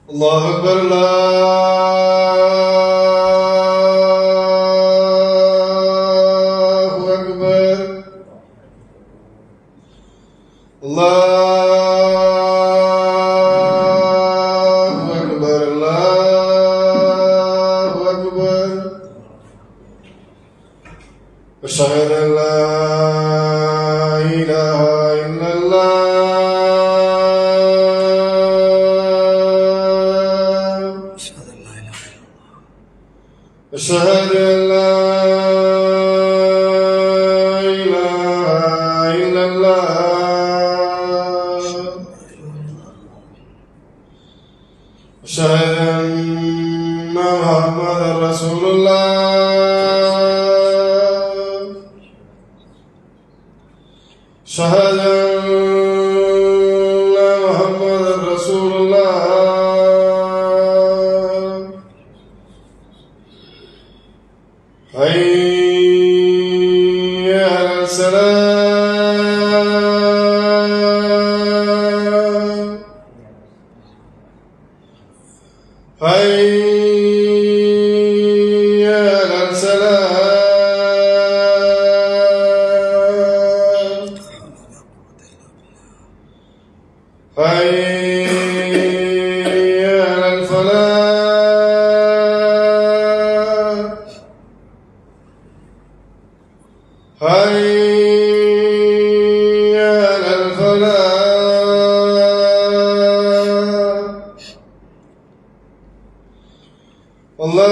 الله أكبر الله أكبر الله أكبر الله أكبر أشهد أن لا إله إلا الله أشهد أن لا إله إلا الله أشهد أن محمدا رسول الله أشهد أن محمدا رسول الله حي على السلام حي على السلام حي على الفلاح حي على الفلاح الله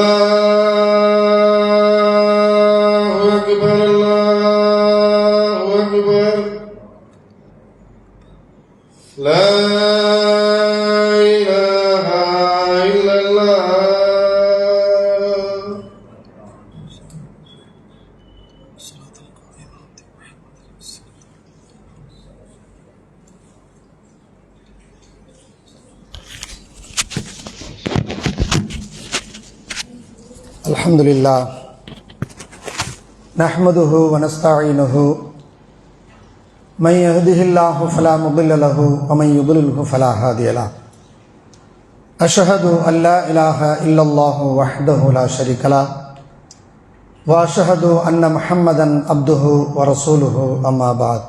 أكبر الله أكبر لا إله إلا الله الحمد لله نحمده ونستعينه من يهده الله فلا مضل له ومن يضلله فلا هادي له أشهد أن لا إله إلا الله وحده لا شريك له وأشهد أن محمدا عبده ورسوله أما بعد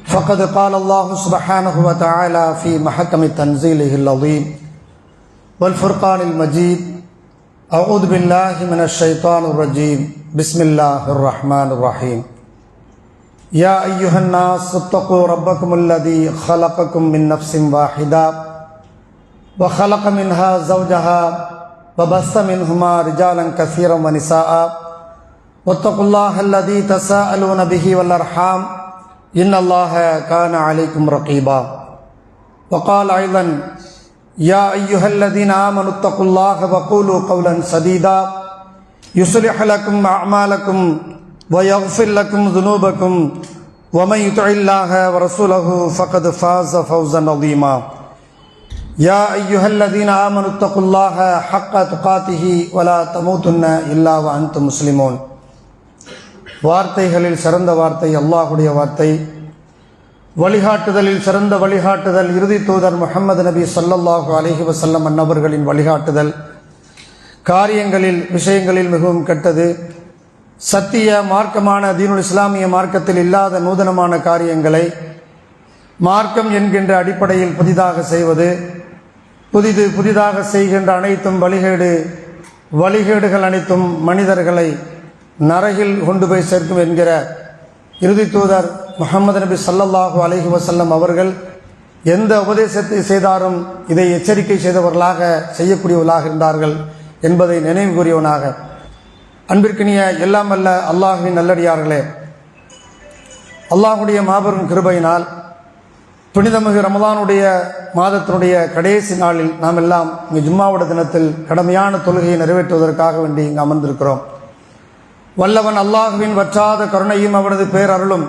فقد قال الله سبحانه وتعالى في محكم تنزيله العظيم والفرقان المجيد أعوذ بالله من الشيطان الرجيم بسم الله الرحمن الرحيم يا أيها الناس اتقوا ربكم الذي خلقكم من نفس واحدة وخلق منها زوجها وبث منهما رجالا كثيرا ونساء واتقوا الله الذي تساءلون به والأرحام إن الله كان عليكم رقيبا وقال أيضا يا أيها الذين آمنوا اتقوا الله وقولوا قولا سديدا يصلح لكم أعمالكم ويغفر لكم ذنوبكم ومن يطع الله ورسوله فقد فاز فوزا عظيما يا أيها الذين آمنوا اتقوا الله حق تقاته ولا تموتن إلا وأنتم مسلمون வார்த்தைகளில் சிறந்த வார்த்தை அல்லாஹ்வுடைய வார்த்தை, வழிகாட்டுதலில் சிறந்த வழிகாட்டுதல் இறுதி தூதர் முஹம்மது நபி ஸல்லல்லாஹு அலைஹி வஸல்லம் அன்னவர்களின் வழிகாட்டுதல். காரியங்களில் விஷயங்களில் மிகவும் கெட்டது, சத்திய மார்க்கமான தீனுல் இஸ்லாமிய மார்க்கத்தில் இல்லாத நூதனமான காரியங்களை மார்க்கம் என்கின்ற அடிப்படையில் புதிதாக செய்வது, புதிதாக செய்கின்ற அனைத்தும் வழிகேடுகள் அனைத்தும் மனிதர்களை நரகில் கொண்டு போய் சேர்க்கும் என்கிற இறுதி தூதர் முஹம்மது நபி ஸல்லல்லாஹு அலைஹி வஸல்லம் அவர்கள் எந்த உபதேசத்தை செய்தாரும் இதை எச்சரிக்கை செய்தவர்களாக செய்யக்கூடியவர்களாக இருந்தார்கள் என்பதை நினைவு கூறியவனாக, அன்பிற்கினிய எல்லாம் வல்ல அல்லாஹுவின் நல்லடியார்களே, அல்லாஹுடைய மாபெரும் கிருபையினால் புனிதமிகு ரமலானுடைய மாதத்தினுடைய கடைசி நாளில் நாம் எல்லாம் இங்கு ஜும்மாவுட தினத்தில் கடமையான தொழுகையை நிறைவேற்றுவதற்காக வேண்டி இங்கு அமர்ந்திருக்கிறோம். வல்லவன் அல்லாஹுவின் வற்றாத கருணையும் அவனது பேரருளும்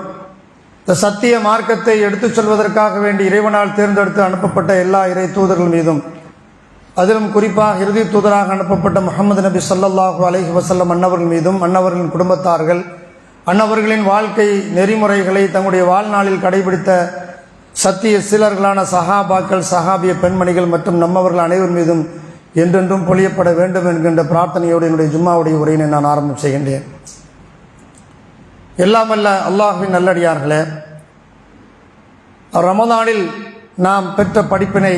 இந்த சத்திய மார்க்கத்தை எடுத்துச் சொல்வதற்காக வேண்டி இறைவனால் தேர்ந்தெடுத்து அனுப்பப்பட்ட எல்லா இறை தூதர்கள் மீதும் அதிலும் குறிப்பாக இறுதி தூதராக அனுப்பப்பட்ட முஹம்மது நபி ஸல்லல்லாஹு அலைஹி வஸல்லம் அன்னவர்கள் மீதும் அன்னவர்களின் குடும்பத்தார்கள் அன்னவர்களின் வாழ்க்கை நெறிமுறைகளை தங்களுடைய வாழ்நாளில் கடைபிடித்த சத்திய சீலர்களான சஹாபாக்கள், சஹாபிய பெண்மணிகள் மற்றும் நம்மவர்கள் அனைவர் மீதும் என்றென்றும் பொழியப்பட வேண்டும் என்கின்ற பிரார்த்தனையோடு என்னுடைய ஜும்மாவுடைய உரையினை நான் ஆரம்பம் செய்கின்றேன். எல்லாம் வல்ல அல்லாஹ்வின் நல்லடியார்களே, ரமதானில் நாம் பெற்ற படிப்பினை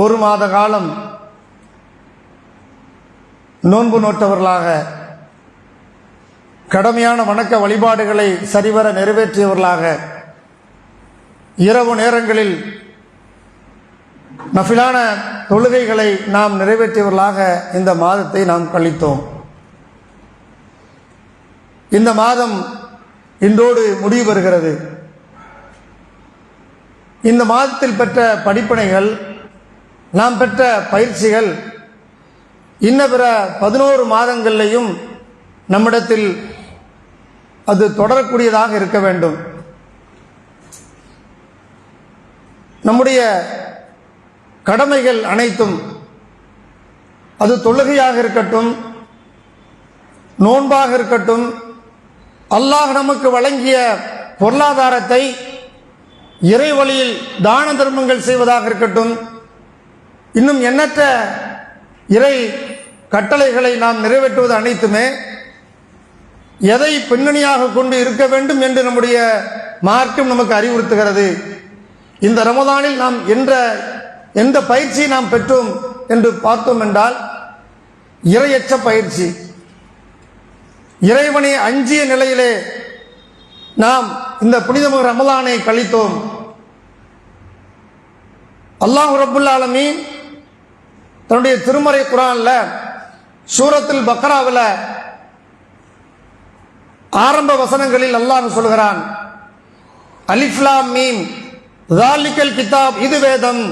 ஒரு மாத காலம் நோன்பு நோட்டவர்களாக கடமையான வணக்க வழிபாடுகளை சரிவர நிறைவேற்றியவர்களாக இரவு நேரங்களில் நஃபிலான தொழுகைகளை நாம் நிறைவேற்றியவர்களாக இந்த மாதத்தை நாம் கழித்தோம். இந்த மாதம் இன்றோடு முடிவு பெறுகிறது. இந்த மாதத்தில் பெற்ற படிப்பினைகள், நாம் பெற்ற பயிற்சிகள் இன்ன பிற 11 மாதங்களிலேயும் நம்மிடத்தில் அது தொடரக்கூடியதாக இருக்க வேண்டும். நம்முடைய கடமைகள் அனைத்தும், அது தொழுகையாக இருக்கட்டும், நோன்பாக இருக்கட்டும், அல்லாஹ் நமக்கு வழங்கிய பொருளாதாரத்தை இறை வழியில் தான தர்மங்கள் செய்வதாக இருக்கட்டும், இன்னும் எண்ணற்ற இறை கட்டளைகளை நாம் நிறைவேற்றுவது அனைத்துமே எதை பின்னணியாக கொண்டு இருக்க வேண்டும் என்று நம்முடைய மார்க்கம் நமக்கு அறிவுறுத்துகிறது. இந்த ரமதானில் நாம் எந்த பயிற்சியை நாம் பெற்றோம் என்று பார்த்தோம் என்றால், இறையச்ச பயிற்சி. இறைவனை அஞ்சிய நிலையிலே நாம் இந்த புனிதமிகு ரமலானை கழித்தோம். அல்லாஹ் ரப்புல் ஆலமீன் தன்னுடைய திருமறை குர்ஆன்ல சூரத்துல் பக்ராவில் ஆரம்ப வசனங்களில் அல்லாஹ் சொல்கிறான், அலிஃப் லாம் மீம் ஸாலிகல் கிதாப், இது வேதம்,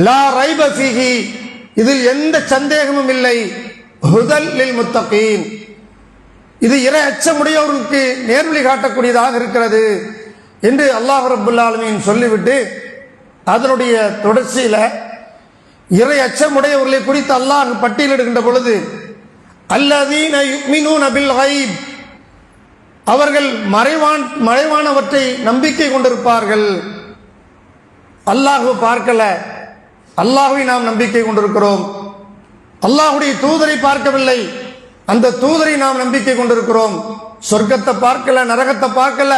லா ரைப ஃபீஹி, இதில் எந்த சந்தேகமும் இல்லை, ஹுதல் லில் முத்தகீன், இது இறை அச்சமுடையவர்களுக்கு நேர்வழி காட்டக்கூடியதாக இருக்கிறது என்று அல்லாஹ் ரப்புல் ஆலமீன் சொல்லிவிட்டு அதனுடைய தொடர்ச்சியில் இறை அச்சமுடையவர்களை குறித்து அல்லாஹ் பட்டியலிடுகின்ற பொழுது, அல்லதீன யுமினூன பில் கைப், அவர்கள் மறைவானவற்றை நம்பிக்கை கொண்டிருப்பார்கள். அல்லாஹ் பார்க்கல, அல்லாஹ்வை நாம் நம்பிக்கை கொண்டிருக்கிறோம். அல்லாஹ்வுடைய தூதரை பார்க்கவில்லை, அந்த தூதரை நாம் நம்பிக்கை கொண்டிருக்கிறோம். சொர்க்கத்தை பார்க்கல, நரகத்தை பார்க்கல,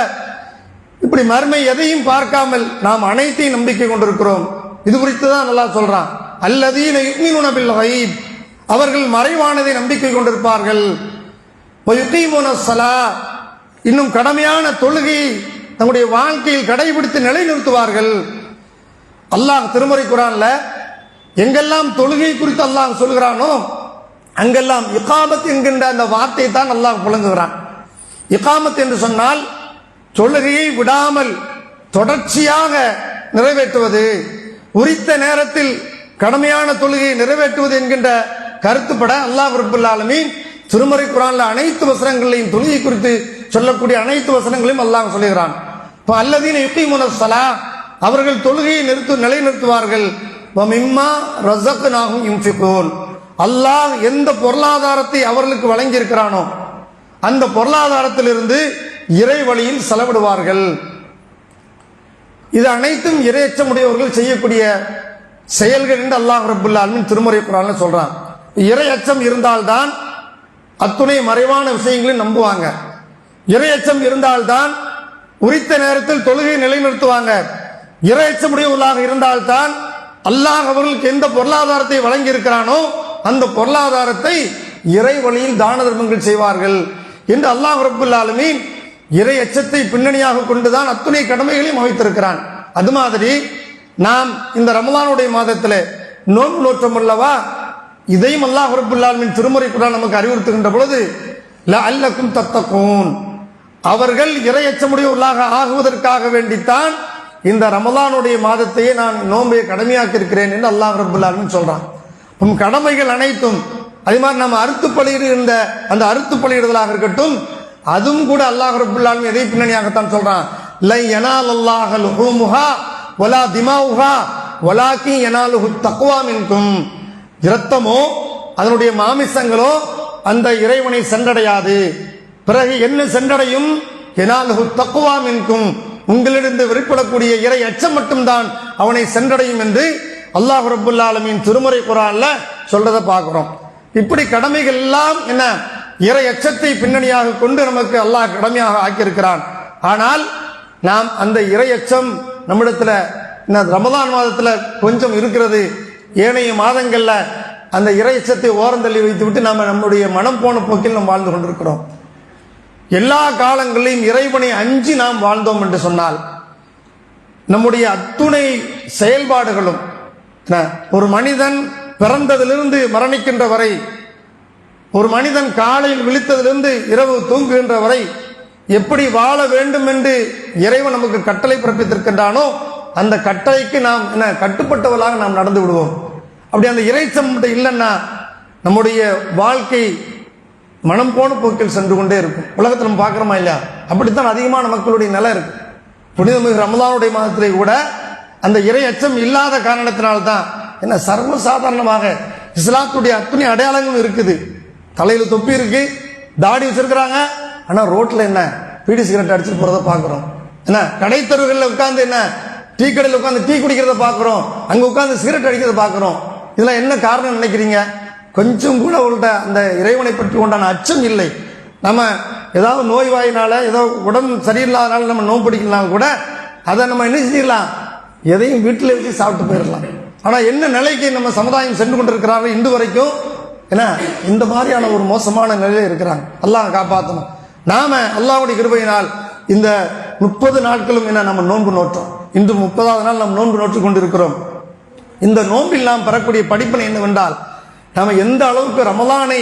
இப்படி மறுமை எதையும் பார்க்காமல் நாம் அனைத்தையும் நம்பிக்கை கொண்டிருக்கிறோம். இது குறித்து தான் அல்லாஹ் சொல்றான், அல்லதீன யுமினூன பில் கைப், அவர்கள் மறைவானதை நம்பிக்கை கொண்டிருப்பார்கள். வயுகீமுன ஸலாத், இன்னும் கடமையான தொழுகையை தங்களுடைய வாழ்க்கையில் கடைபிடித்து நிலைநிறுத்துவார்கள். அல்லாஹ் திருமறை குர்ஆன்ல எங்கெல்லாம் தொழுகை குறித்து அல்லாஹ் சொல்கிறானோ அங்கெல்லாம் இகாமத் என்கின்ற அந்த வார்த்தையை தான் அல்லாஹ் புழங்குகிறான். இகாமத் என்று சொன்னால் தொழுகையை விடாமல் தொடர்ச்சியாக நிறைவேற்றுவது, உரித்த நேரத்தில் கடமையான தொழுகையை நிறைவேற்றுவது என்கின்ற கருத்துப்பட அல்லாஹ் ரப்புல் ஆலமீன் திருமறை குர்ஆன்ல அனைத்து வசனங்களையும் தொழுகை குறித்து சொல்லக்கூடிய அனைத்து வசனங்களையும் அல்லாஹ் சொல்லுகிறான். இப்போ அல்லதீன யுகீமுன ஸலாத், அவர்கள் தொழுகையை நிலைநிறுத்துவார்கள். வமிம்மா ரஸக்னாஹும் யுன்ஃபிகூன், அல்லாஹ் எந்த பொருளாதாரத்தை அவர்களுக்கு வழங்கி இருக்கிறானோ அந்த பொருளாதாரத்திலிருந்து இறை வழியில் செலவிடுவார்கள். இது அனைத்தும் இறையச்சமுடையவர்கள் செய்யக்கூடிய செயல்கள் என்று அல்லாஹ் ரப்புல் ஆலமீன் திருமறை குர்ஆன்ல சொல்றான். இறை அச்சம் இருந்தால்தான் அத்துணை மறைவான விஷயங்களையும் நம்புவாங்க. இறை அச்சம் இருந்தால்தான் உரித்த நேரத்தில் தொழுகையை நிலைநிறுத்துவாங்க. இறை அச்சமுடையவர்களாக இருந்தால்தான் அல்லாஹ் அவர்களுக்கு எந்த பொருளாதாரத்தை வழங்கி இருக்கிறானோ அந்த பொருளாதாரத்தை இறை வழியில் தான தர்மங்கள் செய்வார்கள் என்று அல்லாஹ் ரப்புல் ஆலமீன் இறை அச்சத்தை பின்னணியாக கொண்டுதான் அத்துணை கடமைகளையும் அமைத்திருக்கிறான். அது மாதிரி நாம் இந்த ரமலானுடைய மாதத்தில் நோன்பு நோற்றம் அல்லவா, இதையும் அல்லாஹ் ரப்புல் ஆலமீன் திருமறை குர்ஆன் நமக்கு அறிவுறுத்துகின்ற பொழுது, லஅல்லக்கும் தத்தகூன், அவர்கள் இறை அச்சமுடையவர்களாக ஆகுவதற்காக வேண்டித்தான் இந்த ரமலானுடைய மாதத்தையே நான் நோன்பை கடமையாக்கி இருக்கிறேன் என்று அல்லாஹ் ரப்புல் ஆலமீன் சொல்றான். கடமைகள் அனைத்தும் அதே மாதிரி நம்ம அறுத்து பலியிடுகின்ற அந்த அறுத்து பலியிடுதலாக இருக்கட்டும், அதுவும் கூட அல்லாஹ் ரப்புல் ஆலமீன் எதை பின்னணியாகத்தான் சொல்றான், லை யனாலல்லாஹு லுஹூமுஹா வலா திமாவுஹா, வலாக்கி யனாலுஹு தக்வா மின்கும், இரத்தமோ அதனுடைய மாமிசங்களோ அந்த இறைவனை சென்றடையாது. பிறகு என்ன சென்றடையும்? யனாலுஹு தக்வா மின்கும், உங்களிடம் வெளிப்படக்கூடிய இறை அச்சம் மட்டும்தான் அவனை சென்றடையும் என்று அல்லாஹ் ரப்புல் ஆலமீன் திருமறை குர்ஆன்ல சொல்றதை பார்க்கிறோம். இப்படி கடமைகள் எல்லாம் என்ன இறை அச்சத்தை பின்னணியாக கொண்டு நமக்கு அல்லாஹ் கடமையாக ஆக்கியிருக்கிறான். ஆனால் நாம் அந்த இறை அச்சம் நம்மிடத்துல ரமதான் மாதத்துல கொஞ்சம் இருக்கிறது. ஏனைய மாதங்கள்ல அந்த இறை அச்சத்தை ஓரந்தள்ளி வைத்துவிட்டு நாம் நம்முடைய மனம் போன போக்கில் நாம் வாழ்ந்து கொண்டிருக்கிறோம். எல்லா காலங்களிலும் இறைவனை அஞ்சி நாம் வாழ்ந்தோம் என்று சொன்னால் நம்முடைய அத்துணை செயல்பாடுகளும், ஒரு மனிதன் பிறந்ததிலிருந்து மரணிக்கின்ற வரை, ஒரு மனிதன் காலையில் விழித்ததிலிருந்து இரவு தூங்குகின்ற வரை எப்படி வாழ வேண்டும் என்று இறைவன் நமக்கு கட்டளை பிறப்பித்திருக்கின்றானோ அந்த கட்டளைக்கு நாம் கட்டுப்பட்டவர்களாக நாம் நடந்து விடுவோம். அப்படி அந்த இறைச்சம் இல்லைன்னா நம்முடைய வாழ்க்கை மனம் போன போக்கில் சென்று கொண்டே இருக்கும். உலகத்தில் நம்ம பார்க்கிறோமா இல்லையா? அப்படித்தான் அதிகமான மக்களுடைய நிலை இருக்கு. புனிதமிகு ரமலானுடைய மாதத்திலே கூட அந்த இறை அச்சம் இல்லாத காரணத்தினால்தான் சர்வசாதாரணமாக இஸ்லாத்துடைய அத்துணை அடையாளங்களும் இருக்குது. தலையில தொப்பி இருக்கு, தாடி வச்சிருக்கிறாங்க, ஆனா ரோட்ல பீடி சிகரெட் அடிச்சுட்டு போறதை பாக்குறோம். கடை தெருவுகளில் உட்கார்ந்து டீ கடையில் உட்கார்ந்து டீ குடிக்கிறத பாக்குறோம், அங்க உட்கார்ந்து சிகரெட் அடிக்கிறத பாக்குறோம். இதெல்லாம் என்ன காரணம் நினைக்கிறீங்க? கொஞ்சம் கூட உள்ள அந்த இறைவனை பற்றி உண்டான அச்சம் இல்லை. நம்ம ஏதாவது நோய்வாயினால ஏதோ உடம்பு சரியில்லாதனால நம்ம நோய் பிடிக்கலாம் கூட அதை நம்ம என்ன செய்யலாம், எதையும் வீட்டில் வச்சு சாப்பிட்டு போயிடலாம். ஆனா என்ன நிலைக்கு நம்ம சமுதாயம் சென்று கொண்டிருக்கிறார்கள் இன்று வரைக்கும்? இந்த மாதிரியான ஒரு மோசமான நிலையில இருக்கிறாங்க. அல்லாஹ் காப்பாற்றணும். நாம அல்லாஹ்வுடைய கிருபையினால் இந்த 30 நாட்களும் நம்ம நோன்பு நோற்றோம். இன்று 30வது நாள் நாம் நோன்பு நோற்று கொண்டிருக்கிறோம். இந்த நோன்பில் நாம் பெறக்கூடிய படிப்பினை என்னவென்றால், நாம எந்த அளவுக்கு ரமலானை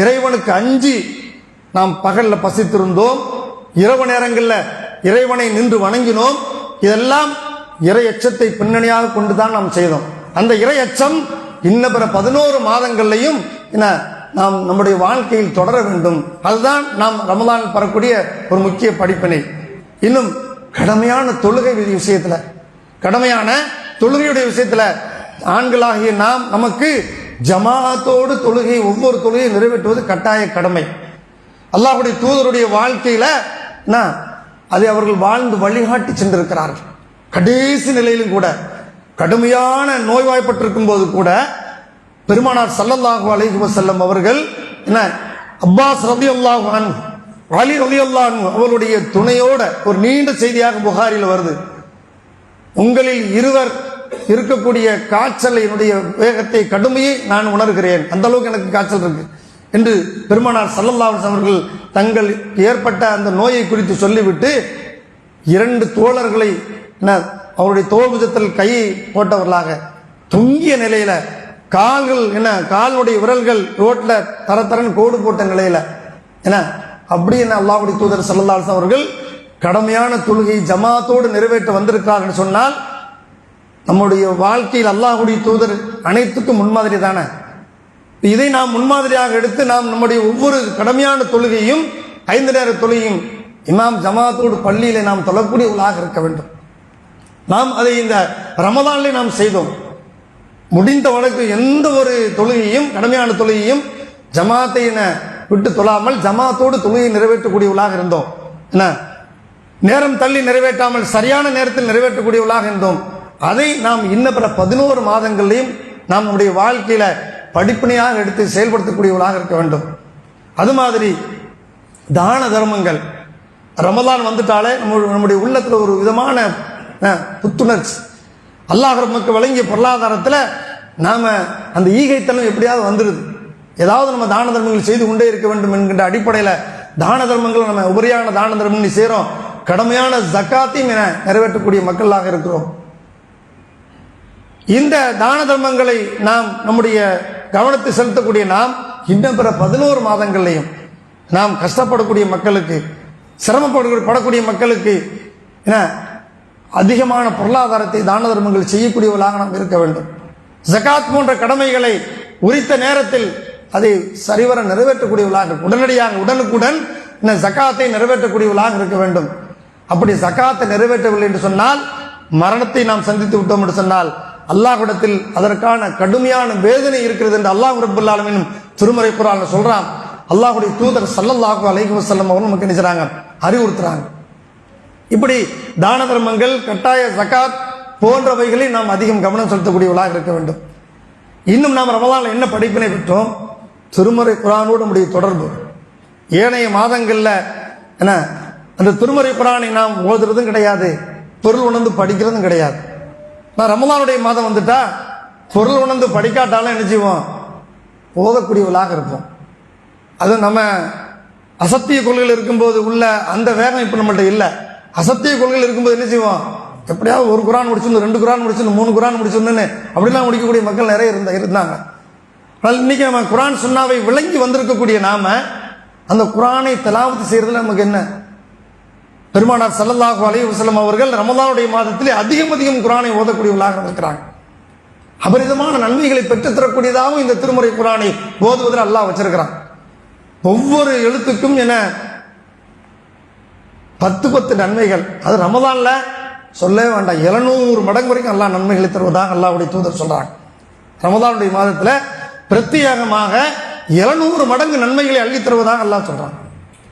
இறைவனுக்கு அஞ்சி நாம் பகல்ல பசித்திருந்தோம், இரவு நேரங்களில் இறைவனை நின்று வணங்கினோம். இதெல்லாம் இறை அச்சத்தை பின்னணியாக கொண்டுதான் நாம் செய்தோம். அந்த இறை அச்சம் இன்ன பிற 11 மாதங்கள்லையும் நாம் நம்முடைய வாழ்க்கையில் தொடர வேண்டும். அதுதான் நாம் ரமலான் பெறக்கூடிய ஒரு முக்கிய படிப்பினை. இன்னும் கடமையான தொழுகை விஷயத்துல, கடமையான தொழுகையுடைய விஷயத்துல ஆண்களாகிய நாம் நமக்கு ஜமாஅத்தோடு தொழுகை, ஒவ்வொரு தொழுகையை நிறைவேற்றுவது கட்டாய கடமை. அல்லாஹ்வுடைய தூதருடைய வாழ்க்கையில அதை அவர்கள் வாழ்ந்து வழிகாட்டி சென்றிருக்கிறார்கள். கடைசி நிலையிலும் கூட, கடுமையான நோய்வாய்ப்பட்டிருக்கும் போது கூட பெருமானார் ஸல்லல்லாஹு அலைஹி வஸல்லம் அவர்கள் அப்பாஸ் ரலியல்லாஹு அன்ஹு, அலி ரலியல்லாஹு அன்ஹு அவருடைய துணையோட ஒரு நீண்ட செய்தியாக புகாரில் வருது. உங்களில் இருவர் இருக்கக்கூடிய காய்ச்சலினுடைய வேகத்தை, கடுமையை நான் உணர்கிறேன், அந்த அளவுக்கு எனக்கு காய்ச்சல் இருக்கு என்று பெருமானார் ஸல்லல்லாஹு அலைஹி வஸல்லம் அவர்கள் தங்கள் ஏற்பட்ட அந்த நோயை குறித்து சொல்லிவிட்டு 2 தோழர்களை அவருடைய தோள்புஜத்தில் கையை போட்டவர்களாக தொங்கிய நிலையில, கால்கள் காலுடைய விரல்கள் ரோட்ல தரத்தரன் கோடு போட்ட நிலையில அப்படி அல்லாஹ்வுடைய தூதர் ஸல்லல்லாஹு அலைஹி வஸல்லம் அவர்கள் கடமையான தொழுகை ஜமாத்தோடு நிறைவேற்ற வந்திருக்கிறார்கள் சொன்னால், நம்முடைய வாழ்க்கையில் அல்லாஹ்வுடைய தூதர் அனைத்துக்கும் முன்மாதிரி தானே. இதை நாம் முன்மாதிரியாக எடுத்து நாம் நம்முடைய ஒவ்வொரு கடமையான தொழுகையும் 5 நேர தொழுகையும் இமாம் ஜமாத்தோடு பள்ளியிலே நாம் தொழக்கூடியவர்களாக இருக்க வேண்டும். நாம் அதை இந்த ரமலானிலே நாம் செய்தோம். முடிந்த வழக்கு எந்த ஒரு தொழுகையும், கடமையான தொழுகையும் ஜமாத்தை விட்டு தொழாமல் ஜமாத்தோடு தொழுகையை நிறைவேற்றக்கூடியவர்களாக இருந்தோம். நேரம் தள்ளி நிறைவேற்றாமல் சரியான நேரத்தில் நிறைவேற்றக்கூடியவர்களாக இருந்தோம். அதை நாம் இன்ன பிற 11 மாதங்களையும் நாம் நம்முடைய வாழ்க்கையில படிப்பினையாக எடுத்து செயல்படுத்தக்கூடியவர்களாக இருக்க வேண்டும். அது மாதிரி தான தர்மங்கள் ரமலான் வந்துட்டாலே நம்முடைய உள்ளத்துல ஒரு விதமான புத்துணர்ச்சி. அல்லாஹ் நமக்கு வழங்கிய பொருளாதாரத்தில் நாம அந்த ஈகைத்தனம் எப்படியாவது வந்துடுது. ஏதாவது நம்ம தான தர்மங்கள் செய்து கொண்டே இருக்க வேண்டும் என்கின்ற அடிப்படையில் தான தர்மங்கள் நம்ம உபரியான தான தர்மங்கள் செய்கிறோம். கடமையான ஜக்காத்தையும் நிறைவேற்றக்கூடிய மக்களாக இருக்கிறோம். இந்த தான தர்மங்களை நாம் நம்முடைய கவனத்தை செலுத்தக்கூடிய நாம் இன்னும் பிற 11 மாதங்கள்லையும் நாம் கஷ்டப்படக்கூடிய மக்களுக்கு, சிரமப்படக்கூடிய மக்களுக்கு அதிகமான பொருளாதாரத்தை தான தர்மங்கள் செய்யக்கூடியவர்களாக நாம் இருக்க வேண்டும். ஜகாத் போன்ற கடமைகளை உரித்த நேரத்தில் அதை சரிவர நிறைவேற்றக்கூடியவர்களாக, உடனடியாக உடனுக்குடன் ஜகாத்தை நிறைவேற்றக்கூடியவர்களாக இருக்க வேண்டும். அப்படி ஜகாத்தை நிறைவேற்றவில்லை என்று சொன்னால் மரணத்தை நாம் சந்தித்து விட்டோம் என்று சொன்னால் அல்லாஹ்விடத்தில் அதற்கான கடுமையான வேதனை இருக்கிறது என்று அல்லாஹ் ரப்பல் ஆலமீன் திருமறை குர்ஆன்ல சொல்றான். அல்லாஹ்வுடைய தூதர் ஸல்லல்லாஹு அலைஹி வஸல்லம் அவர்கள் நமக்கு என்ன செய்றாங்க, அறிவுறுத்துறாங்க. இப்படி தான தர்மங்கள், கட்டாய ஜகாத் போன்றவைகளில் நாம் அதிகம் கவனம் செலுத்தக்கூடியவர்களாக இருக்க வேண்டும். இன்னும் நாம் ரமலான்ல என்ன படிப்பினை பெற்றோம்? திருமறை குர்ஆனோடு நம்முடைய தொடர்பு. ஏனைய மாதங்கள்ல என்ன அந்த திருமறை குர்ஆனை நாம் ஓதுறதும் கிடையாது, பொருள் உணர்ந்து படிக்கிறதும் கிடையாது. நான் ரமலானுடைய மாதம் வந்துட்டா பொருள் உணர்ந்து படிக்காட்டாலும் என்ன செய்வோம், ஓதக்கூடியவர்களாக இருப்போம். அது நம்ம அசத்திய கொள்கைகள் இருக்கும்போது உள்ள அந்த வேகம் இப்போ நம்மள்ட்ட இல்லை. அசத்திய கொள்கைகள் இருக்கும்போது என்ன செய்வோம், எப்படியாவது ஒரு குரான் முடிச்சிருந்து, 2 குரான் முடிச்சிருந்து, 3 குரான் முடிச்சிருந்துன்னு அப்படிலாம் முடிக்கக்கூடிய மக்கள் நிறைய இருந்தாங்க. ஆனால் இன்னைக்கு நம்ம குரான் சுன்னாவை விளங்கி வந்திருக்கக்கூடிய நாம அந்த குரானை திலாவத் செய்யறதுல நமக்கு என்ன? பெருமானார் ஸல்லல்லாஹு அலைஹி வஸல்லம் அவர்கள் ரமலானுடைய மாதத்திலே அதிகம் குரானை ஓதக்கூடியவர்களாக இருக்கிறாங்க. அபரிதமான நன்மைகளை பெற்றுத்தரக்கூடியதாகவும் இந்த திருமுறை குரானை ஓதுவதில் அல்லாஹ் வச்சிருக்கிறான். ஒவ்வொரு எழுத்துக்கும் என 10 நன்மைகள். அது ரமலான்ல சொல்லவே வேண்டாம், 700 மடங்கு வரைக்கும் அல்லாஹ் நன்மைகளை தருவதாக அல்லாஹ்வுடைய தூதர் சொல்றாங்க. ரமலானுடைய மாதத்துல பிரத்யேகமாக 700 மடங்கு நன்மைகளை அள்ளி தருவதாக அல்லாஹ் சொல்றான்.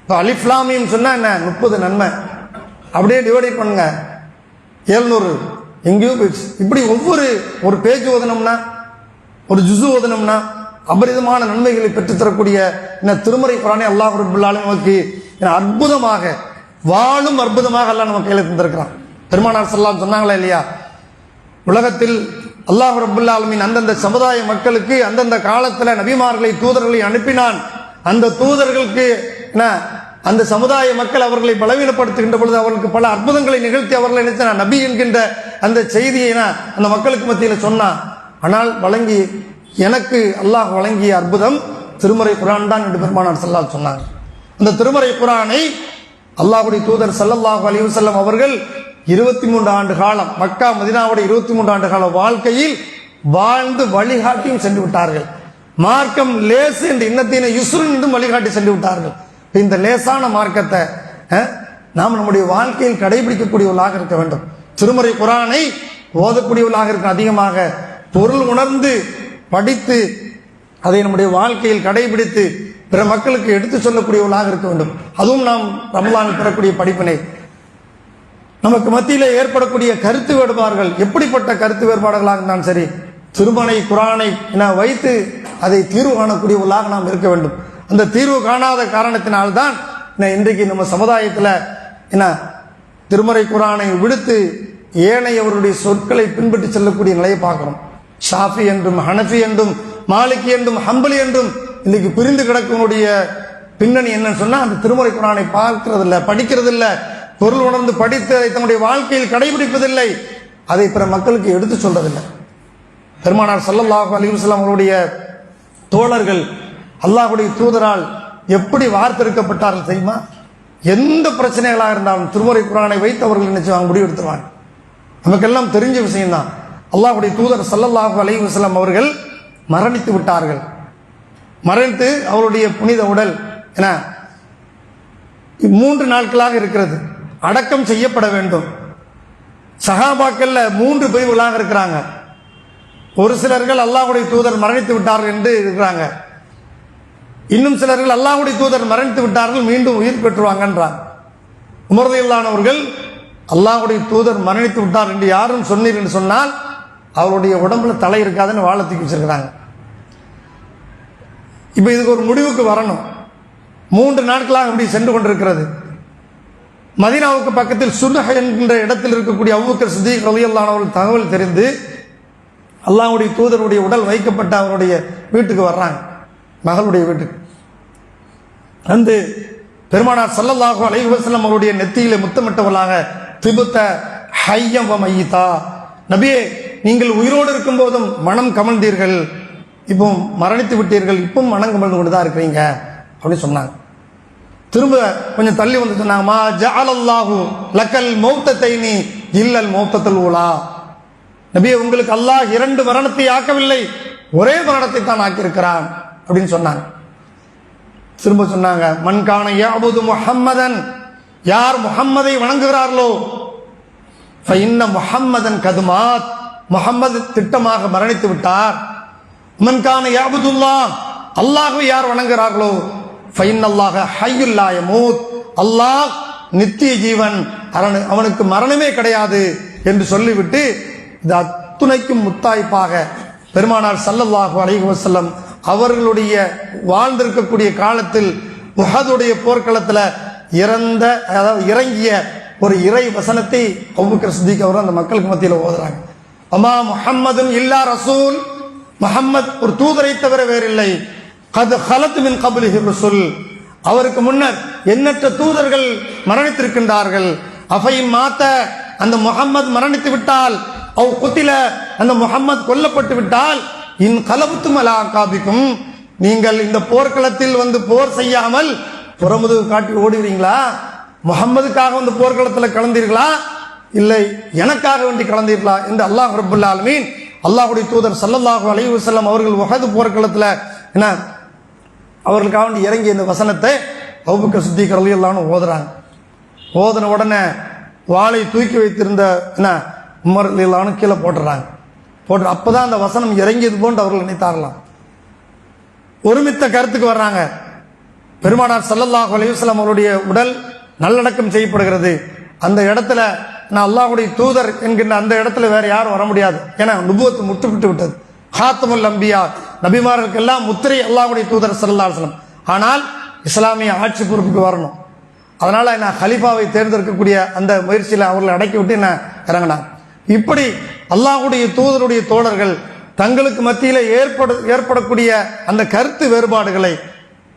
இப்போ அலிஃப் லாம் மீம் சொன்னா என்ன, 30 நன்மை. அப்படியே டிவைட் பண்ணுங்க, 700 எங்கேயோ போயிடுச்சு. இப்படி ஒரு பேஜ் ஓதனம்னா, ஒரு ஜுசு ஓதனம்னா அபரிதமான நன்மைகளை பெற்றுத்தரக்கூடிய இந்த திருமறை குர்ஆனை அல்லாஹ் ரப்பல் ஆலமீன் நமக்கு அற்புதமாக, வாழும் அற்புதமாக அல்லாஹ் நம்ம கையில் தந்திருக்கிறான். பெருமானார் ஸல்லல்லாஹு அலைஹி சொன்னாங்களா இல்லையா, உலகத்தில் அல்லாஹ் ரப்பல் ஆலமீன் அந்தந்த சமுதாய மக்களுக்கு அந்தந்த காலத்தில் நபிமார்களை, தூதர்களை அனுப்பினான். அந்த தூதர்களுக்கு அந்த சமுதாய மக்கள் அவர்களை பலவீனப்படுத்துகின்ற பொழுது அவர்களுக்கு பல அற்புதங்களை நிகழ்த்தி அவர்களை நினைச்சா நபி என்கின்ற அந்த செய்தியை அந்த மக்களுக்கு மத்தியில் சொன்னான். ஆனால் எனக்கு அல்லாஹ் வழங்கிய அற்புதம் திருமறை குர்ஆன் தான் என்று பெருமானார் ஸல்லல்லாஹு அலைஹி சொன்னாங்க. அந்த திருமறை குர்ஆனை அல்லாஹ்வுடைய தூதர் ஸல்லல்லாஹு அலைஹி வஸல்லம் அவர்கள் 23 ஆண்டு காலம் மக்கா மதீனாவுடைய 23 ஆண்டு கால வாழ்க்கையில் வாழ்ந்து வழிகாட்டியும் சென்று விட்டார்கள். மார்க்கம் லேசு என்று இன்னத்தின யுஸ்ருன் என்றும் வழிகாட்டி சென்று விட்டார்கள். இந்த லேசான மார்க்கத்தை நாம் நம்முடைய வாழ்க்கையில் கடைபிடிக்கக்கூடியவர்களாக இருக்க வேண்டும். திருமறை குர்ஆனை ஓதக்கூடியவர்களாக இருக்க, அதிகமாக பொருள் உணர்ந்து படித்து அதை நம்முடைய வாழ்க்கையில் கடைபிடித்து பிற மக்களுக்கு எடுத்து சொல்லக்கூடியவர்களாக இருக்க வேண்டும். அதுவும் நாம் ரமலானில் பெறக்கூடிய படிப்பினை. நமக்கு மத்தியிலே ஏற்படக்கூடிய கருத்து வேறுபாடுகள் எப்படிப்பட்ட கருத்து வேறுபாடுகளாக இருந்தாலும் சரி, திருமறை குர்ஆனை வைத்து அதை தீர்வு காணக்கூடியவர்களாக நாம் இருக்க வேண்டும். அந்த தீர்வு காணாத காரணத்தினால்தான் இன்றைக்கு நம்ம சமுதாயத்தில் திருமறை குர்ஆனை விடுத்து ஏனையவருடைய சொற்களை பின்பற்றி செல்லக்கூடிய நிலையை பார்க்கிறோம். ஷாஃபி என்றும், ஹனஃபி என்றும், மாலிகி என்றும், ஹம்பலி என்றும் இன்னைக்கு பிரிந்து கிடக்கக்கூடிய பின்னணி என்னன்னு சொன்னா, அந்த திருமறை குர்ஆனை பார்க்கிறதில்ல, படிக்கிறதில்ல, பொருள் உணர்ந்து படித்து அதை தன்னுடைய வாழ்க்கையில் கடைபிடிப்பதில்லை, அதை பிற மக்களுக்கு எடுத்து சொல்றதில்லை. பெருமானார் ஸல்லல்லாஹு அலைஹி வஸல்லம் அவருடைய தோழர்கள் அல்லாஹ்வுடைய தூதரால் எப்படி வார்த்தெடுக்கப்பட்டார்கள் தெரியுமா? எந்த பிரச்சனைகளாக இருந்தாலும் திருமறை குர்ஆனை வைத்து அவர்கள் நினைச்சு முடிவெடுத்துருவாங்க. நமக்கெல்லாம் தெரிஞ்ச விஷயம்தான். அல்லாஹ்வுடைய தூதர் ஸல்லல்லாஹு அலைஹி வஸல்லம் அவர்கள் மரணித்து விட்டார்கள். மரணித்து அவருடைய புனித உடல் 3 நாட்களாக இருக்கிறது. அடக்கம் செய்யப்பட வேண்டும். சஹாபாக்கள்ல 3 பிரிவுகளாக இருக்கிறாங்க. ஒரு சிலர்கள் அல்லாஹ்வுடைய தூதர் மரணித்து விட்டார்கள் என்று இருக்கிறாங்க. இன்னும் சிலர்கள் அல்லாஹ்வுடைய தூதர் மரணித்து விட்டார்கள், மீண்டும் உயிர் பெற்றுவாங்கன்றாங்க. உமர் ரலியல்லாஹு அன்ஹு அவர்கள் அல்லாஹ்வுடைய தூதர் மரணித்து விட்டார் என்று யாரும் சொன்னீர் என்று சொன்னால் அவருடைய உடம்புல தலை இருக்காதுன்னு வாழை தூக்கி வச்சிருக்கிறாங்க. இப்ப இதுக்கு ஒரு முடிவுக்கு வரணும். 3 நாட்களாக இப்படி சென்று கொண்டிருக்கிறது. மதீனாவுக்கு பக்கத்தில் சுன்ஹ என்கின்ற இடத்தில் இருக்கக்கூடிய அபூபக்கர் சித்தீக் ரலியல்லாஹு அன்ஹு அவர்கள் தகவல் தெரிந்து அல்லாஹ்வுடைய தூதருடைய உடல் வைக்கப்பட்ட அவருடைய வீட்டுக்கு வர்றாங்க, மகளுடைய வீட்டுக்கு வந்து பெருமானார் ஸல்லல்லாஹு அலைஹி வஸல்லம் அவருடைய நெத்தியிலே முத்தமிட்டவர்களாக, திபுத்த ஹய்யம் வ மையிதா, நபியே நீங்கள் உயிரோடு இருக்கும் போதும் மனம் கமழ்ந்தீர்கள், இப்போ மரணித்து விட்டீர்கள், இப்போ மனம் கமழ்ந்து கொண்டு தான் இருக்கிறீங்க அப்படின்னு சொன்னாங்க. திரும்ப கொஞ்சம் தள்ளி வந்து சொன்னாங்க, மா ஜஅலல்லாஹு லக்கல் மௌத்தத்தைனி இல்லல் மௌத்தத்துல் ஊலா, நபியே உங்களுக்கு அல்லாஹ் 2 மரணத்தை ஆக்கவில்லை, ஒரே மரணத்தை தான் ஆக்கியிருக்கிறான் அப்படின்னு சொன்னாங்க. திரும்ப சொன்னாங்க, மன்கான யஅபுது முஹம்மதன், யார் முஹம்மதை வணங்குகிறார்களோ ஃபஇன்ன முஹம்மதன் கதுமாத், முஹம்மது திட்டமாக மரணித்து விட்டார். மன்கான யாபுதுல்லாஹ், அல்லாஹ்வை யார் வணங்குகிறார்களோ ஃபஇன்னல்லாஹ ஹய்யுல் லா யமூத், அல்லாஹ் நித்திய ஜீவன், அவனுக்கு மரணமே கிடையாது என்று சொல்லிவிட்டு இது அத்துணைக்கும் முத்தாய்ப்பாக பெருமானார் ஸல்லல்லாஹு அலைஹி வஸல்லம் அவர்களுடைய வாழ்ந்திருக்கக்கூடிய காலத்தில் உஹதுடைய போர்க்களத்தில் இறங்கிய ஒரு இறை வசனத்தை அபூபக்கர் சித்திக் அவர் அந்த மக்களுக்கு மத்தியில் ஓதுறாங்க. அமா முஹம்மதுன் இல்லா ரசூல், முஹம்மத் ஒரு தூதரை தவிர வேறில்லை. கத் ஹலத் மின் கப்லிஹி ருசுல், அவருக்கு முன்னர் எண்ணற்ற தூதர்கள் மரணித்திருக்கின்றார்கள். அஃபை மாத்த, அந்த முஹம்மது மரணித்து விட்டால், அவ் குத்தில, அந்த முஹம்மது கொல்லப்பட்டு விட்டால், இன் கலபுத்தும் அலா காபிக்கும், நீங்கள் இந்த போர்க்களத்தில் வந்து போர் செய்யாமல் புறமுதுகு காட்டி ஓடுவீங்களா? முஹம்மதுக்காக வந்து போர்க்களத்தில் கலந்தீர்களா, இல்லை எனக்காக வேண்டி கலந்தீர்களா என்று அல்லாஹ் ரப்புல் ஆலமீன், அல்லாஹ்வுடைய தூதர் ஸல்லல்லாஹு அலைஹி வஸல்லம் அவர்கள் உஹது போர்க்களத்தில் என்ன அவர்களுக்காக வேண்டி இறங்கிய இந்த வசனத்தை அபூபக்கர் சித்திக் ரலியல்லாஹு அன்ஹு ஓதுறாங்க. ஓதுன உடனே வாளை தூக்கி வைத்திருந்த என்ன உமர் ரலியல்லாஹு அன்ஹு கீழே போட்டுறாங்க. அப்பதான் அந்த வசனம் இறங்கியது போன்று அவர்கள் நினைத்தார்களாம். ஒருமித்த கருத்துக்கு வர்றாங்க. பெருமானார் ஸல்லல்லாஹு அலைஹி வஸல்லம் அவருடைய உடல் நல்லடக்கம் செய்யப்படுகிறது. அந்த இடத்துல நான் அல்லாஹ்வுடைய தூதர் என்கின்ற அந்த இடத்துல வேற யாரும் வர முடியாது. ஏன்னா நுபுவத்து முற்றுவிட்டு விட்டது. ஹாத்தமுல் அம்பியா, நபிமார்களுக்கெல்லாம் முத்திரை அல்லாஹ்வுடைய தூதர் ஸல்லல்லாஹு அலைஹி வஸல்லம். ஆனால் இஸ்லாமிய ஆட்சி பொறுப்புக்கு வரணும். அதனால நான் கலீஃபாவை தேர்ந்தெடுக்கக்கூடிய அந்த முயற்சியில் அவர்களை அடக்கி விட்டு என்ன இறங்கினாங்க. இப்படி அல்லாஹ்வுடைய தூதருடைய தோழர்கள் தங்களுக்கு மத்தியில் ஏற்படக்கூடிய அந்த கருத்து வேறுபாடுகளை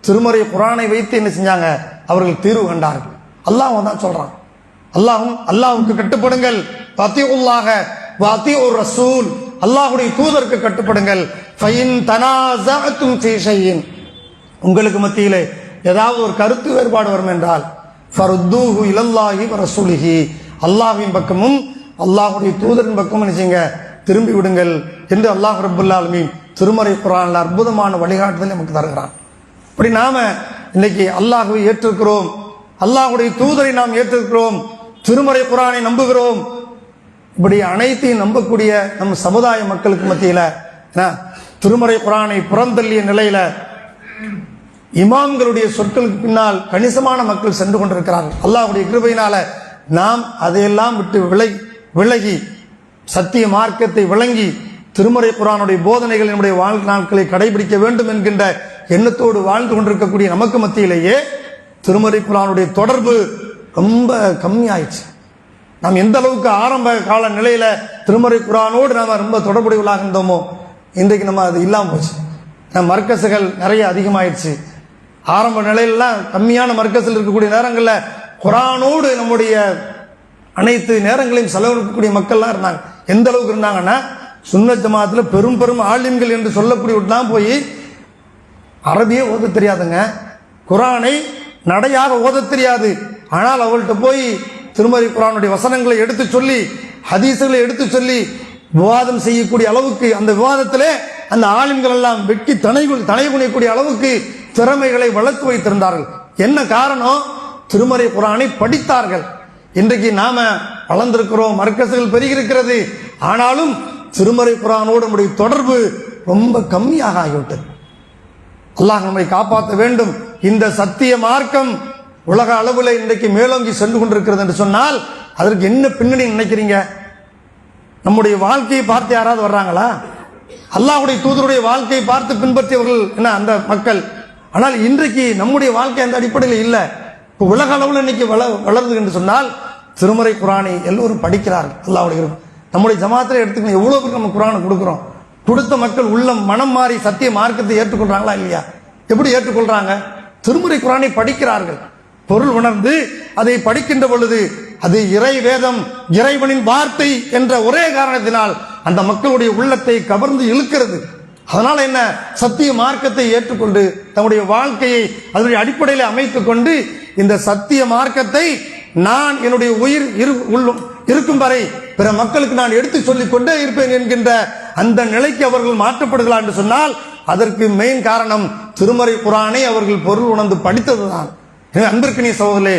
திருமறை குர்ஆனை வைத்து என்ன செஞ்சாங்க, அவர்கள் தீர்வு கண்டார்கள். அல்லாஹ் தான் சொல்றான், அல்லாஹ்வுக்கு கட்டுப்படுங்கள், வஅத்தியுல்லாஹ வஅத்தியுர் ரசூல், அல்லாஹ்வுடைய தூதருக்கு கட்டுப்படுங்கள். ஃபைன் தனாஸஅதும் ஃபீ ஷைஇன், உங்களுக்கு மத்தியிலே ஏதாவது ஒரு கருத்து வேறுபாடு வரும் என்றால் ஃபருத்தூஹு இலல்லாஹி வ ரசூலிஹி, அல்லாஹ்வின் பக்கமும் அல்லாஹ்வுடைய தூதரின் பக்கமும் நினைச்சீங்க திரும்பி விடுங்கள் என்று அல்லாஹ் ரப்புல் ஆலமீன் திருமறை குர்ஆனில் அற்புதமான வழிகாட்டுதலை நமக்கு தருகிறான். இப்படி நாம இன்னைக்கு அல்லாஹ்வை ஏற்றிருக்கிறோம், அல்லாஹ்வுடைய தூதரை நாம் ஏற்றிருக்கிறோம், திருமறை குர்ஆனை நம்புகிறோம். இப்படி அனைத்தையும் நம்பக்கூடிய நம் சமுதாய மக்களுக்கு மத்தியில திருமறை குர்ஆனை புறந்தள்ளிய நிலையில இமாம்களுடைய சொற்களுக்கு பின்னால் கணிசமான மக்கள் சென்று கொண்டிருக்கிறார்கள். அல்லாஹ்வுடைய கிருபையினால நாம் அதையெல்லாம் விட்டு விலகி சத்திய மார்க்கத்தை விளங்கி திருமறை குர்ஆனுடைய போதனைகள் நம்முடைய வாழ்நாட்களை கடைபிடிக்க வேண்டும் என்கின்ற எண்ணத்தோடு வாழ்ந்து கொண்டிருக்கக்கூடிய நமக்கு மத்தியிலேயே திருமறை குர்ஆனுடைய தொடர்பு ரொம்ப கம்மியாயிடுச்சு. நாம் எந்த அளவுக்கு ஆரம்ப கால நிலையில திருமறை குர்ஆனோடு நாம ரொம்ப தொடர்புடையவர்களாக இருந்தோமோ இன்றைக்கு நம்ம அது இல்லாமல் போச்சு. மர்க்கசுகள் நிறைய அதிகமாயிடுச்சு. ஆரம்ப நிலையிலாம் கம்மியான மர்க்கஸில் இருக்கக்கூடிய நேரங்களில் குர்ஆனோடு நம்முடைய அனைத்து நேரங்களையும் செலவழிக்கக்கூடிய மக்கள்லாம் இருந்தாங்க. எந்த அளவுக்கு இருந்தாங்கன்னா சுன்னத் ஜமாத்தில் பெரும் பெரும் ஆலிம்கள் என்று சொல்லக்கூடியவர்தான் போய் அரபியே ஓத தெரியாதுங்க, குர்ஆனை நடையாக ஓத தெரியாது. ஆனால் அவள்கிட்ட போய் திருமறை குர்ஆனுடைய வசனங்களை எடுத்து சொல்லி ஹதீஸ்களை எடுத்து சொல்லி விவாதம் செய்யக்கூடிய அளவுக்கு அந்த விவாதத்திலே அந்த ஆலிம்கள் எல்லாம் வெட்கி தலை குனியக்கூடிய அளவுக்கு திறமைகளை வளர்த்து வைத்திருந்தார்கள். என்ன காரணம்? திருமறை குர்ஆனை படித்தார்கள். இன்றைக்கு நாம வளர்ந்திருக்கிறோம், மர்க்கசுகள் பெருகியிருக்கிறது, ஆனாலும் திருமறை குர்ஆனோடு நம்முடைய தொடர்பு ரொம்ப கம்மியாக ஆகிவிட்டது. அல்லாஹ் நம்மை காப்பாற்ற வேண்டும். இந்த சத்திய மார்க்கம் உலக அளவில் இன்றைக்கு மேலோங்கி சென்று கொண்டிருக்கிறது என்று சொன்னால் அதற்கு என்ன பின்னணி நினைக்கிறீங்க? நம்முடைய வாழ்க்கையை பார்த்து யாராவது வர்றாங்களா? அல்லாஹ்வுடைய தூதருடைய வாழ்க்கையை பார்த்து பின்பற்றியவர்கள் என்ன அந்த மக்கள். ஆனால் இன்றைக்கு நம்முடைய வாழ்க்கை அந்த அடிப்படையில் இல்லை. இப்போ உலக அளவில் இன்னைக்கு வளருது என்று சொன்னால் திருமறை குர்ஆனை எல்லோரும் படிக்கிறார்கள். அல்லாஹ்வுடைய நம்முடைய ஜமாத்தில் எடுத்துக்கணும், எவ்வளவு பேருக்கு நம்ம குர்ஆனை கொடுக்குறோம். கொடுத்த மக்கள் உள்ளம் மனம் மாறி சத்திய மார்க்கத்தை ஏற்றுக்கொள்றாங்களா இல்லையா? எப்படி ஏற்றுக்கொள்றாங்க? திருமறை குர்ஆனை படிக்கிறார்கள், பொருள் உணர்ந்து அதை படிக்கின்ற பொழுது அது இறை வேதம், இறைவனின் வார்த்தை என்ற ஒரே காரணத்தினால் அந்த மக்களுடைய உள்ளத்தை கவர்ந்து இழுக்கிறது. அதனால என்ன, சத்திய மார்க்கத்தை ஏற்றுக்கொண்டு தன்னுடைய வாழ்க்கையை அதனுடைய அடிப்படையில் அமைத்துக் கொண்டு இந்த சத்திய மார்க்கத்தை நான் என்னுடைய உயிர் இருக்கும் வரை பிற மக்களுக்கு நான் எடுத்து சொல்லிக் கொண்டே இருப்பேன் என்கின்ற அந்த நிலைக்கு அவர்கள் மாற்றப்படுகிறார் என்று சொன்னால் அதற்கு மெயின் காரணம் திருமறை குர்ஆனை அவர்கள் பொருள் உணர்ந்து படித்ததுதான். அன்பிற்கினிய சகோதரர்களே,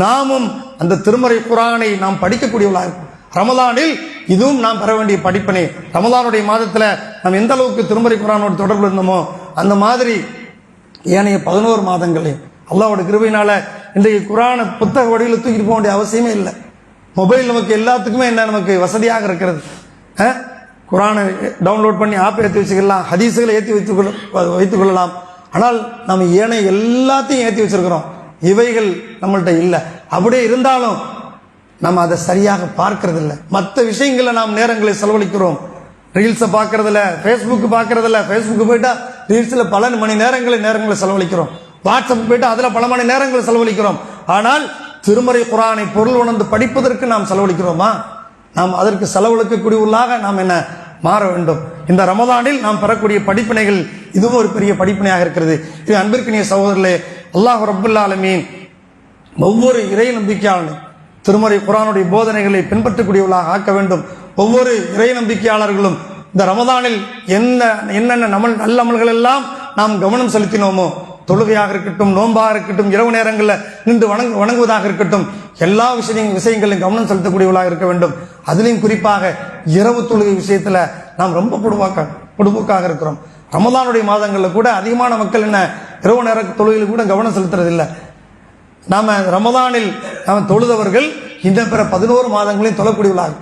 நாமும் அந்த திருமறை குர்ஆனை நாம் படிக்கக்கூடியவர்களாக இருக்கும். ரமலானில் இதுவும் நாம் பெற வேண்டிய படிப்பினை. ரமலானுடைய மாதத்தில் நாம் எந்த அளவுக்கு திருமறை குர்ஆனோடு தொடர்பு இருந்தோமோ அந்த மாதிரி ஏனைய 11 மாதங்களையும் அல்லாஹ்வுடைய கிருபையினால இன்றைக்கு குர்ஆனை புத்தக வடிவில் தூக்கிட்டு போக வேண்டிய அவசியமே இல்லை. மொபைல் நமக்கு எல்லாத்துக்குமே என்ன நமக்கு வசதியாக இருக்கிறது. குர்ஆனை டவுன்லோட் பண்ணி ஆப் ஏற்றி வச்சுக்கலாம், ஹதீஸுகளை ஏற்றி வைத்துக் கொள்ளலாம். ஆனால் நம்ம ஏனைய எல்லாத்தையும் ஏற்றி வச்சிருக்கிறோம், இவைகள் நம்மள்கிட்ட இல்லை. அப்படியே இருந்தாலும் நம்ம அதை சரியாக பார்க்கறதில்ல. மற்ற விஷயங்களை நாம் நேரங்களை செலவழிக்கிறோம். ரீல்ஸை பார்க்கறதில்ல, ஃபேஸ்புக் பார்க்கறதில்ல. ஃபேஸ்புக்கு போயிட்டா ரீல்ஸில் பல மணி நேரங்களை செலவழிக்கிறோம். வாட்ஸ்அப் போயிட்டா அதில் பல மணி நேரங்களை செலவழிக்கிறோம். ஆனால் திருமறை குர்ஆனை பொருள் உணர்ந்து படிப்பதற்கு நாம் செலவழிக்கிறோமா? நாம் அதற்கு செலவழிக்கக்கூடியவர்களாக நாம் என்ன மாற வேண்டும். இந்த ரமதானில் நாம் பெறக்கூடிய படிப்பினைகள் இதுவும் ஒரு பெரிய படிப்பினையாக இருக்கிறது. இது அன்பிற்கினிய சகோதரர்களே, அல்லாஹ் ரப்பல் ஆலமீன் ஒவ்வொரு இறை நம்பிக்கையாளனும் திருமறை குர்ஆனுடைய போதனைகளை பின்பற்றக்கூடியவர்களாக ஆக்க வேண்டும். ஒவ்வொரு இறை நம்பிக்கையாளர்களும் இந்த ரமதானில் என்னென்ன நல்ல அமல்கள் எல்லாம் நாம் கவனம் செலுத்தினோமோ, தொழுகையாக இருக்கட்டும், நோன்பாக இருக்கட்டும், இரவு நேரங்களில் நின்று வணங்குவதாக இருக்கட்டும், எல்லா விஷயங்களையும் கவனம் செலுத்தக்கூடியவர்களாக இருக்க வேண்டும். அதிலையும் குறிப்பாக இரவு தொழுகை விஷயத்தில் நாம் ரொம்ப பொடுபோக்காக இருக்கிறோம். ரமதானுடைய மாதங்களில் கூட அதிகமான மக்கள் என்ன இரவு நேர தொழுகையில் கூட கவனம் செலுத்துறதில்லை. நாம ரமதானில் நாம் தொழுதவர்கள் இந்த பிற 11 மாதங்களையும் தொழக்கூடியவர்களாக,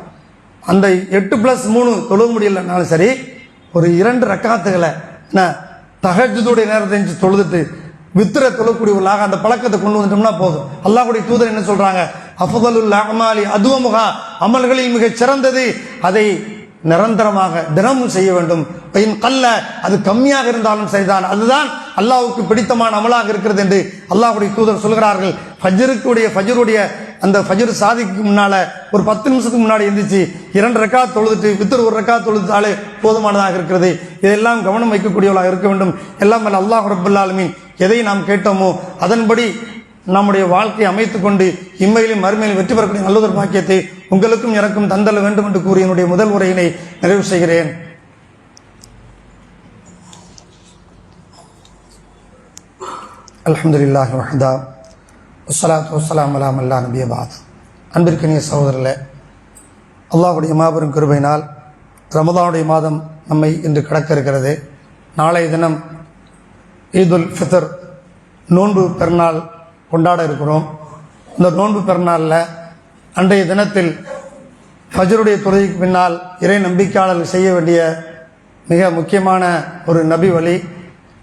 அந்த 8+3 தொழுக முடியலனாலும் சரி, ஒரு 2 ரக்காத்துகளை தஹஜ்ஜுடைய நேரத்தை தொழுதுட்டு வித்திர தொழக்கூடியவர்களாக அந்த பழக்கத்தை கொண்டு வந்துட்டோம்னா போதும். அல்லாஹ்வுடைய தூதர் என்ன சொல்றாங்க? அஃதலுல் அமாலி அதுவமுகா, அமல்களில் மிகச் சிறந்தது அதை நிரந்தரமாக தினமும் செய்ய வேண்டும். கல்ல அது கம்மியாக இருந்தாலும் சரிதான், அதுதான் அல்லாஹ்வுக்கு பிடித்தமான அமலாக இருக்கிறது என்று அல்லாஹ்வுடைய தூதர் சொல்கிறார்கள். ஃபஜ்ருடைய அந்த ஃபஜ்ர் சாதிக்கு முன்னால ஒரு 10 நிமிஷத்துக்கு முன்னாடி எந்திரிச்சு 2 ரக்காத் தொழுதுட்டு வித்திர் 1 ரக்காத் தொழுதாலே போதுமானதாக இருக்கிறது. இதெல்லாம் கவனம் வைக்கக்கூடியவர்களாக இருக்க வேண்டும். எல்லாம் அல்லாஹ் ரப்பல் ஆலமீன் எதை நாம் கேட்டோமோ அதன்படி நம்முடைய வாழ்க்கையை அமைத்துக் கொண்டு இம்மையிலும் மறுமையிலும் வெற்றி பெறக்கூடிய நல்லதொரு பாக்கியத்தை உங்களுக்கும் எனக்கும் தந்தல வேண்டும் என்று கூறி என்னுடைய முதல் உரையினை நிறைவு செய்கிறேன். அல்ஹம்துலில்லாஹி வஹ்தா வஸ்ஸலாத்து வஸ்ஸலாமு அலா மன் லா நபிய்ய பஅத். அன்பிற்கினிய சகோதரர்களே, அல்லாஹ்வுடைய மாபெரும் கிருபையினால் ரமதானுடைய மாதம் நம்மை இன்று கடக்க இருக்கிறது. நாளைய தினம் ஈதுல் ஃபித்ர் நோன்பு பெருநாள் கொண்டாட இருக்கிறோம். இந்த நோன்பு பெருநாளில் அன்றைய தினத்தில் ஃபஜ்ருடைய தொழுகைக்கு பின்னால் இறை நம்பிக்கையாளர்கள் செய்ய வேண்டிய மிக முக்கியமான ஒரு நபி வழி,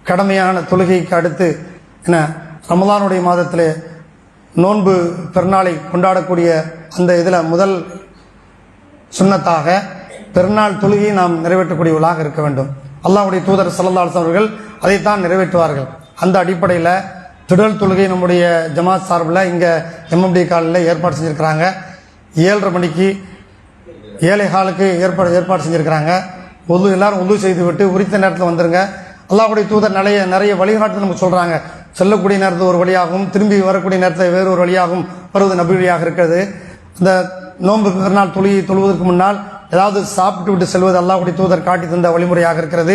கடமையான தொழுகைக்கு அடுத்து என்ன ரமலானுடைய மாதத்தில் நோன்பு பெருநாளை கொண்டாடக்கூடிய அந்த இதில் முதல் சுன்னத்தாக பெருநாள் தொழுகையை நாம் நிறைவேற்றக்கூடியவர்களாக இருக்க வேண்டும். அல்லாஹ்வுடைய தூதர் ஸல்லல்லாஹு அலைஹி வஸல்லம் அவர்கள் அதைத்தான் நிறைவேற்றுவார்கள். அந்த அடிப்படையில் திடல் தொழுகை நம்முடைய ஜமாத் சார்பில் இங்கே எம்எம்டி காலில் ஏற்பாடு செஞ்சுருக்கிறாங்க. 7:30 மணிக்கு 7:15க்கு ஏற்பாடு செஞ்சுருக்கிறாங்க. எல்லாரும் உது செய்து விட்டு உரித்த நேரத்தில் வந்துருங்க. அல்லாஹ்வுடைய தூதர் நிறைய வழிகாட்டு நமக்கு சொல்கிறாங்க. செல்லக்கூடிய நேரத்தில் ஒரு வழியாகவும் திரும்பி வரக்கூடிய நேரத்தில் வேறு ஒரு வழியாகவும் வருவது நபி வழியாக இருக்கிறது. இந்த நோன்பு பெருநாள் தொழுவதற்கு முன்னால் ஏதாவது சாப்பிட்டு விட்டு செல்வது அல்லாஹ்வுடைய தூதர் காட்டி தந்த வழிமுறையாக இருக்கிறது.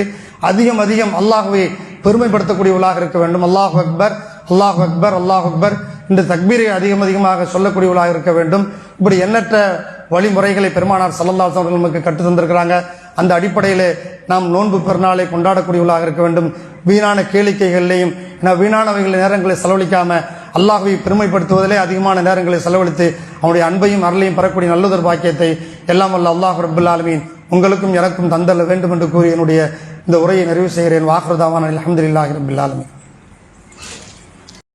அதிகம் அல்லாஹ்வை பெருமைப்படுத்தக்கூடியவர்களாக இருக்க வேண்டும். அல்லாஹ் அக்பர் அல்லாஹ் அக்பர் அல்லாஹ் அக்பர் இந்த தக்பீரை அதிகமாக சொல்லக்கூடியவர்களாக இருக்க வேண்டும். இப்படி எண்ணற்ற வழிமுறைகளை பெருமானார் ஸல்லல்லாஹு அலைஹி வஸல்லம் நமக்கு கற்று தந்திருக்கிறாங்க. அந்த அடிப்படையில் நாம் நோன்பு பெருநாளை கொண்டாடக்கூடியவர்களாக இருக்க வேண்டும். வீணான கேளிக்கைகளையும் வீணானவைகளை நேரங்களை செலவழிக்காம அல்லாஹ்வை பெருமைப்படுத்துவதிலே அதிகமான நேரங்களை செலவழித்து அவனுடைய அன்பையும் அருளையும் பெறக்கூடிய நல்லதொரு பாக்கியத்தை எல்லாம் வல்ல அல்லாஹ் ரப்பல் ஆலமீன் உங்களுக்கும் எனக்கும் தந்தல்ல வேண்டும் என்று கூறி என்னுடைய இந்த உரையை நிறைவு செய்கிறேன். வாஹிரு தாவானா அல்ஹம்துலில்லாஹி ரப்பில் ஆலமீன்.